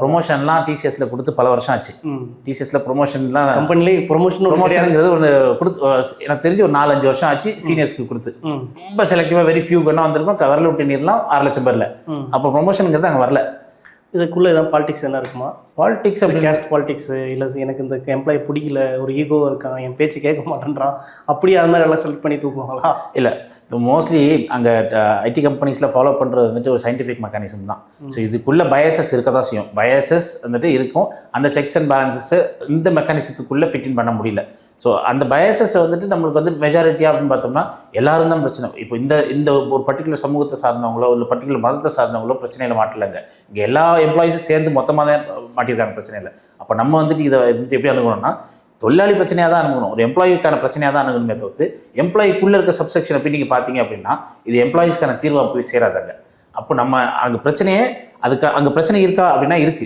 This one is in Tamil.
ப்ரொமோஷன்லாம் டிசிஎஸ்ல கொடுத்து பல வருஷம் ஆச்சு. டிசிஎஸ்ல ப்ரொமோஷன்லாம் கம்பெனிலே ப்ரொமோஷனுங்கிறது ஒன்று கொடுத்து எனக்கு தெரிஞ்சு ஒரு 4-5 வருஷம் ஆச்சு சீனியர்ஸ்க்கு கொடுத்து. ரொம்ப செலக்டிவாக வெரி ஃபியூ கண்ணா வந்திருக்கும். வரல விட்டு நீர்லாம் 6 லட்சம் பேரில். அப்போ ப்ரொமோஷனுங்கிறது அங்கே வரல. இதுக்குள்ளே ஏதாவது பாலிடிக்ஸ் என்ன இருக்குமா? பாலிடிக்ஸ் அப்படி கேஸ்ட் பாலிடிக்ஸ் இல்லை எனக்கு இந்த எம்ப்ளாயி பிடிக்கல, ஒரு ஈகோ இருக்கான், என் பேச்சு கேட்க மாட்டேன்றான், அப்படியே அது மாதிரி எல்லாம் செலக்ட் பண்ணி தூக்குவாங்களா? இல்லை, மோஸ்ட்லி அங்கே ஐடி கம்பெனிஸில் ஃபாலோ பண்ணுறது வந்துட்டு ஒரு சயின்டிஃபிக் மெக்கானிசம் தான். ஸோ இதுக்குள்ளே பயசஸ் இருக்க தான் செய்யும். பயசஸ் வந்துட்டு இருக்கும். அந்த செக்ஸ் அண்ட் பேலன்சஸை இந்த மெக்கானிசத்துக்குள்ளே ஃபிட்டின் பண்ண முடியல. ஸோ அந்த பயசஸை வந்துட்டு நம்மளுக்கு வந்து மெஜாரிட்டியாக அப்படின்னு பார்த்தோம்னா எல்லாரும் தான் பிரச்சனை. இப்போ இந்த ஒரு பர்டிகுலர் சமூகத்தை சார்ந்தவங்களோ இல்லை பர்டிகுலர் மதத்தை சார்ந்தவங்களோ பிரச்சனையில் மாட்டலைங்க. இங்கே எல்லா எம்ப்ளாயிஸும் சேர்ந்து மொத்தமாக தான் மாட்டியிருக்காங்க பிரச்சனை இல்லை. அப்போ நம்ம வந்துட்டு இதை எப்படி அணுகணும்னா தொழிலாளி பிரச்சனையாக தான் அணுகணும். ஒரு எம்ப்ளாயிக்கான பிரச்சனையாக தான் அணுகணுமே தவிர்த்து எம்ப்ளாயிக்குள்ளே இருக்க சப்செக்ஷனை போய் நீங்கள் பார்த்தீங்க அப்படின்னா இது எம்ப்ளாயிஸ்க்கான தீர்வாக போய் சேராதாங்க. அப்போ நம்ம அங்கே பிரச்சனையே அங்கே பிரச்சனை இருக்கா அப்படின்னா இருக்குது.